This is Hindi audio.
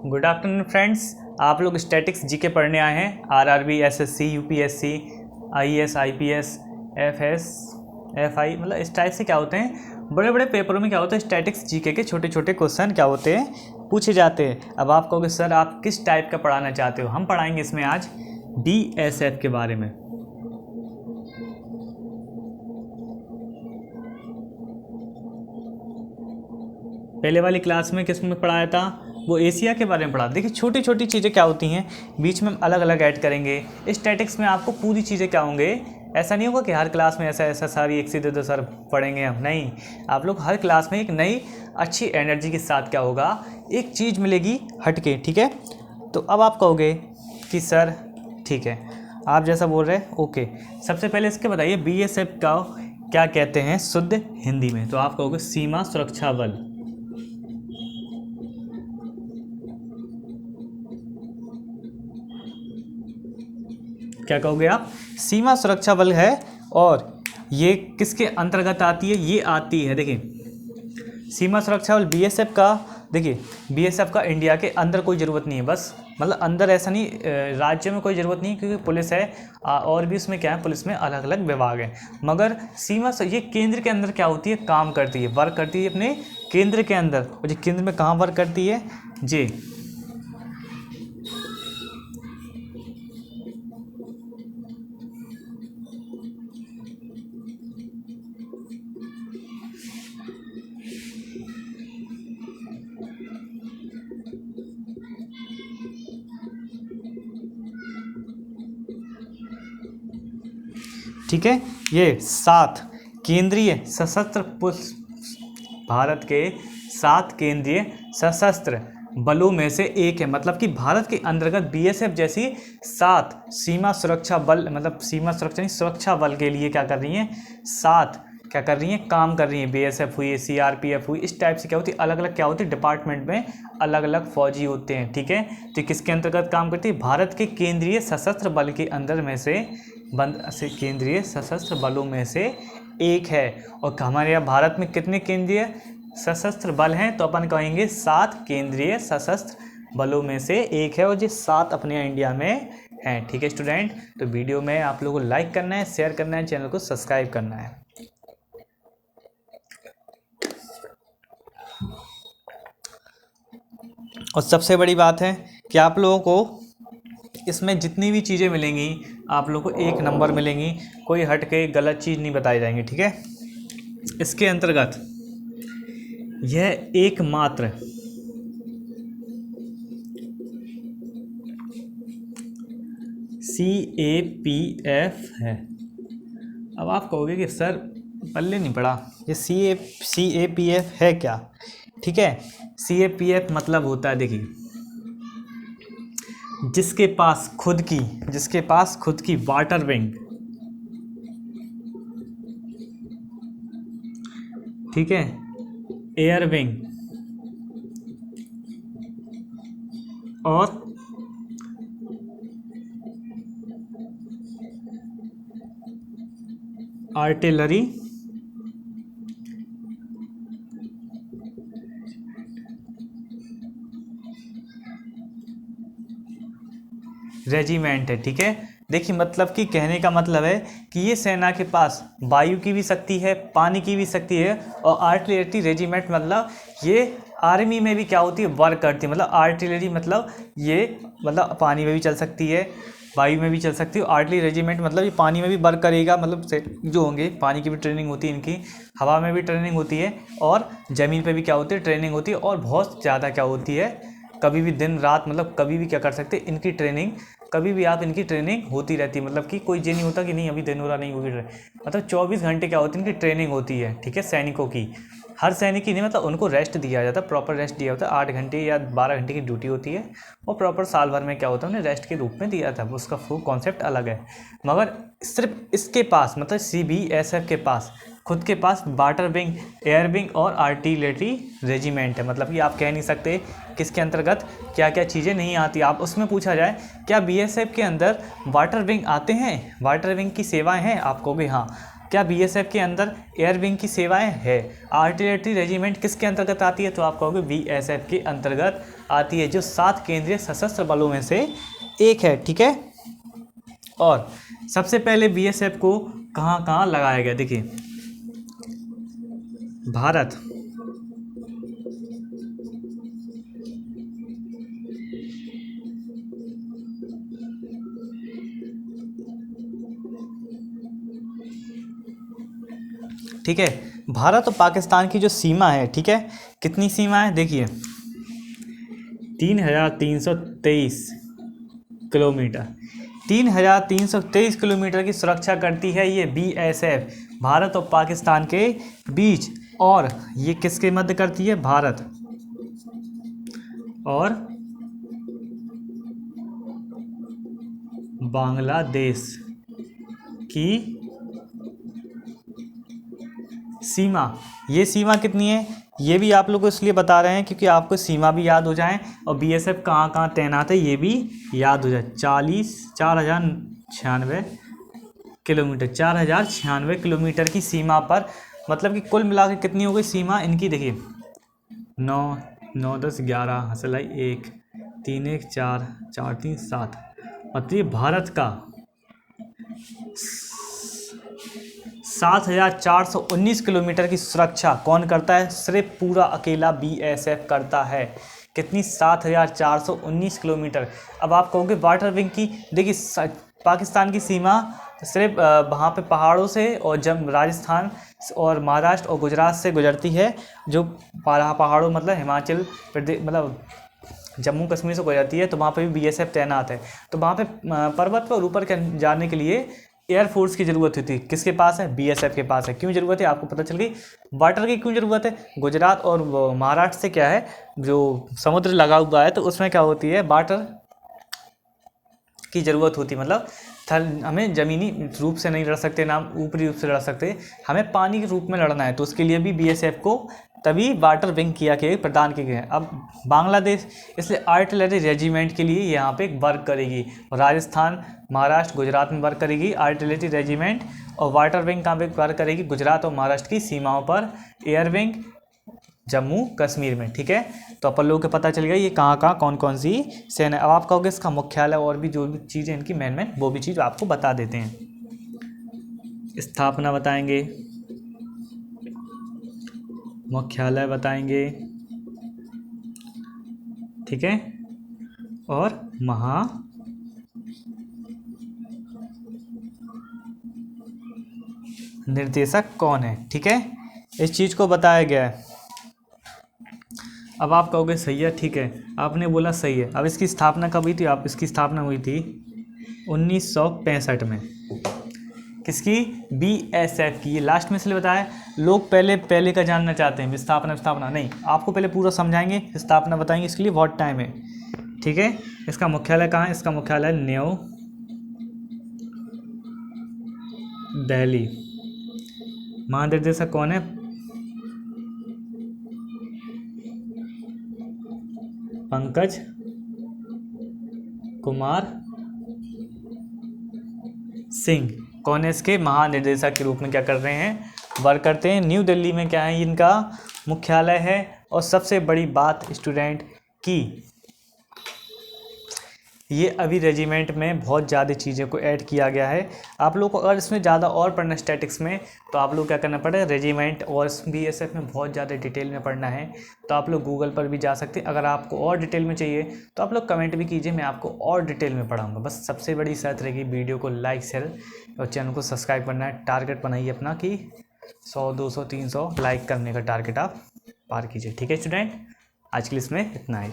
गुड आफ्टरनून फ्रेंड्स, आप लोग स्टैटिक्स जीके पढ़ने आए हैं। RRB, SSC, UPSC, IAS, IPS, FS, FI, मतलब इस टाइप से क्या होते हैं, बड़े बड़े पेपरों में क्या होता है, स्टैटिक्स जीके के छोटे छोटे क्वेश्चन क्या होते हैं, पूछे जाते हैं। अब आप कहोगे सर आप किस टाइप का पढ़ाना चाहते हो, हम पढ़ाएंगे इसमें आज बीएसएफ के बारे में। पहले वाली क्लास में किस में पढ़ाया था, वो एशिया के बारे में पढ़ा। देखिए छोटी छोटी चीज़ें क्या होती हैं, बीच में हम अलग अलग ऐड करेंगे। स्टैटिक्स में आपको पूरी चीज़ें क्या होंगे, ऐसा नहीं होगा कि हर क्लास में ऐसा सारी एक से दो सर पढ़ेंगे हम, नहीं। आप लोग हर क्लास में एक नई अच्छी एनर्जी के साथ क्या होगा, एक चीज़ मिलेगी हटके, ठीक है। तो अब आप कहोगे कि सर ठीक है, आप जैसा बोल रहे हैं ओके। सबसे पहले इसके बताइए बीएसएफ का क्या कहते हैं शुद्ध हिंदी में, तो आप कहोगे सीमा सुरक्षा बल। क्या कहोगे आप, सीमा सुरक्षा बल है। और ये किसके अंतर्गत आती है, ये आती है, देखिए सीमा सुरक्षा बल बीएसएफ का। देखिए बीएसएफ का इंडिया के अंदर कोई ज़रूरत नहीं है, बस मतलब अंदर ऐसा नहीं, राज्य में कोई ज़रूरत नहीं, क्योंकि पुलिस है और भी उसमें क्या है, पुलिस में अलग अलग विभाग हैं। मगर सीमा ये केंद्र के अंदर क्या होती है, काम करती है, वर्क करती है अपने केंद्र के अंदर। और ये केंद्र में कहाँ वर्क करती है, जे ठीक है। ये 7 केंद्रीय सशस्त्र पुलिस, भारत के 7 केंद्रीय सशस्त्र बलों में से एक है। मतलब कि भारत के अंतर्गत बीएसएफ जैसी 7 सीमा सुरक्षा बल, मतलब सीमा सुरक्षा नहीं, सुरक्षा बल के लिए क्या कर रही हैं, 7 क्या कर रही हैं, काम कर रही हैं। बीएसएफ हुई, सीआरपीएफ हुई, इस टाइप से क्या होती है, अलग अलग क्या होती है, डिपार्टमेंट में अलग अलग फौजी होते हैं, ठीक है। तो किसके अंतर्गत काम करती है, भारत के केंद्रीय सशस्त्र बल के अंदर में से केंद्रीय सशस्त्र बलों में से एक है। और हमारे यहाँ भारत में कितने केंद्रीय सशस्त्र बल हैं, तो अपन कहेंगे 7 केंद्रीय सशस्त्र बलों में से एक है, और ये 7 अपने यहाँ इंडिया में हैं, ठीक है स्टूडेंट। तो वीडियो में आप लोगों को लाइक करना है, शेयर करना है, चैनल को सब्सक्राइब करना है। और सबसे बड़ी बात है कि आप लोगों को इसमें जितनी भी चीज़ें मिलेंगी आप लोगों को 1 नंबर मिलेंगी, कोई हट के गलत चीज़ नहीं बताई जाएंगी, ठीक है। इसके अंतर्गत यह एकमात्र CAPF है। अब आप कहोगे कि सर पल्ले नहीं पड़ा, ये CAPF है क्या, ठीक है। CAPF मतलब होता है, देखिए जिसके पास खुद की वाटर विंग, ठीक है, एयर विंग और आर्टिलरी रेजिमेंट है, ठीक है। देखिए मतलब कि कहने का मतलब है कि ये सेना के पास वायु की भी शक्ति है, पानी की भी शक्ति है, और आर्टिलरी रेजिमेंट मतलब ये आर्मी में भी क्या होती है, वर्क करती है। मतलब आर्टिलरी मतलब ये मतलब पानी में भी चल सकती है, वायु में भी चल सकती है। आर्टिलरी रेजिमेंट मतलब ये पानी में भी वर्क करेगा, मतलब जो होंगे पानी की भी ट्रेनिंग होती है इनकी, हवा में भी ट्रेनिंग होती है, और ज़मीन पे भी क्या होती है, ट्रेनिंग होती है। और बहुत ज़्यादा क्या होती है, कभी भी दिन रात मतलब कभी भी क्या कर सकते हैं, इनकी ट्रेनिंग कभी भी आप इनकी ट्रेनिंग होती रहती है। मतलब कि कोई ये नहीं होता कि नहीं अभी दिन हो रहा नहीं होगी, मतलब 24 घंटे क्या होती है इनकी ट्रेनिंग होती है, ठीक है। सैनिकों की, हर सैनिक की नहीं, मतलब उनको रेस्ट दिया जाता है, प्रॉपर रेस्ट दिया होता है। 8 घंटे या 12 घंटे की ड्यूटी होती है, और प्रॉपर साल भर में क्या होता है उन्हें रेस्ट के रूप में दिया था, उसका फुल कॉन्सेप्ट अलग है। मगर सिर्फ इसके पास मतलब CBSF के पास खुद के पास वाटर विंग, एयर विंग और आर्टिलरी रेजिमेंट है। मतलब कि आप कह नहीं सकते किसके अंतर्गत क्या क्या चीज़ें नहीं आती। आप उसमें पूछा जाए क्या बीएसएफ के अंदर वाटर विंग आते हैं, वाटर विंग की सेवाएं हैं, आप कहोगे हाँ। क्या बीएसएफ के अंदर एयर विंग की सेवाएं है? आर्टिलरी रेजिमेंट किसके अंतर्गत आती है? तो आप कहोगे बीएसएफ के अंतर्गत आती है, जो 7 केंद्रीय सशस्त्र बलों में से एक है। ठीक है, और सबसे पहले बीएसएफ को कहाँ कहाँ लगाया गया? देखिए, भारत, ठीक है, भारत और पाकिस्तान की जो सीमा है, ठीक है, कितनी सीमा है? देखिए 3,323 किलोमीटर, 3,323 किलोमीटर की सुरक्षा करती है ये बीएसएफ भारत और पाकिस्तान के बीच। और ये किसके मध्य करती है? भारत और बांग्लादेश की सीमा। ये सीमा कितनी है ये भी आप लोग को इसलिए बता रहे हैं क्योंकि आपको सीमा भी याद हो जाए और बीएसएफ कहाँ कहाँ तैनात है ये भी याद हो जाए। 4,096 किलोमीटर, 4,096 किलोमीटर की सीमा पर, मतलब कि कुल मिला के कितनी हो गई सीमा इनकी? देखिए 9, 9, 10, 11 हसलाई 1, 3, 1, 4, 4, 3, 7, मतलब ये भारत का 7,419 किलोमीटर की सुरक्षा कौन करता है? सिर्फ पूरा अकेला बीएसएफ करता है। कितनी? 7,419 किलोमीटर। अब आप कहोगे वाटर विंग की, देखिए पाकिस्तान की सीमा सिर्फ वहाँ पे पहाड़ों से और जब राजस्थान और महाराष्ट्र और गुजरात से गुजरती है, जो पहाड़ों मतलब हिमाचल प्रदेश मतलब जम्मू कश्मीर से गुजरती है, तो वहाँ पे भी बीएसएफ तैनात है। तो वहाँ पे पर्वत पर ऊपर जाने के लिए एयरफोर्स की ज़रूरत होती है। किसके पास है? बीएसएफ के पास है। क्यों ज़रूरत है आपको पता चल गई। वाटर की क्यों ज़रूरत है? गुजरात और महाराष्ट्र से क्या है, जो समुद्र लगा हुआ है, तो उसमें क्या होती है, वाटर की ज़रूरत होती है। मतलब हमें ज़मीनी रूप से नहीं लड़ सकते, ना ऊपरी रूप से लड़ सकते, हमें पानी के रूप में लड़ना है। तो उसके लिए भी बीएसएफ को तभी वाटर विंग प्रदान किए गए। अब बांग्लादेश इसलिए आर्टिलरी रेजिमेंट के लिए यहाँ पे वर्क करेगी। राजस्थान, महाराष्ट्र, गुजरात में वर्क करेगी आर्टिलरी रेजिमेंट, और वाटर विंग कहाँ पे वर्क करेगी? गुजरात और महाराष्ट्र की सीमाओं पर। एयर विंग जम्मू कश्मीर में। ठीक है, तो अपन लोगों को पता चल गया ये कहाँ कहाँ कौन कौन सी सेना। अब आप कहोगे इसका मुख्यालय और भी जो भी चीज़ें इनकी मेन वो भी चीज़ आपको बता देते हैं। स्थापना बताएंगे, मुख्यालय बताएंगे, ठीक है, और निर्देशक कौन है। ठीक है, इस चीज़ को बताया गया है। अब आप कहोगे सही है, ठीक है, आपने बोला सही है। अब इसकी स्थापना कब हुई थी? आप इसकी स्थापना हुई थी 1965 में। किसकी? बीएसएफ की। ये लास्ट में इसलिए बताया, लोग पहले का जानना चाहते हैं, स्थापना नहीं, आपको पहले पूरा समझाएंगे, स्थापना बताएंगे, इसके लिए बहुत टाइम है। ठीक है, इसका मुख्यालय कहाँ है? इसका मुख्यालय न्यू दिल्ली। महानिर्देशक कौन है? पंकज कुमार सिंह। कौन है इसके महानिर्देशक के रूप में क्या कर रहे हैं? वर्क करते हैं। न्यू दिल्ली में क्या है, इनका मुख्यालय है। और सबसे बड़ी बात स्टूडेंट की, ये अभी रेजिमेंट में बहुत ज़्यादा चीज़ों को ऐड किया गया है। आप लोग को अगर इसमें ज़्यादा और पढ़ना स्टैटिक्स में, तो आप लोग क्या करना पड़ेगा, रेजिमेंट और बीएसएफ में बहुत ज़्यादा डिटेल में पढ़ना है। तो आप लोग गूगल पर भी जा सकते हैं। अगर आपको और डिटेल में चाहिए तो आप लोग कमेंट भी कीजिए, मैं आपको और डिटेल में पढ़ाऊँगा। बस सबसे बड़ी शर्त रहेगी, वीडियो को लाइक, शेयर और चैनल को सब्सक्राइब करना है। टारगेट बनाइए अपना कि 100, 200, 300 लाइक करने का टारगेट आप पार कीजिए। ठीक है स्टूडेंट, आज के लिए इसमें इतना ही।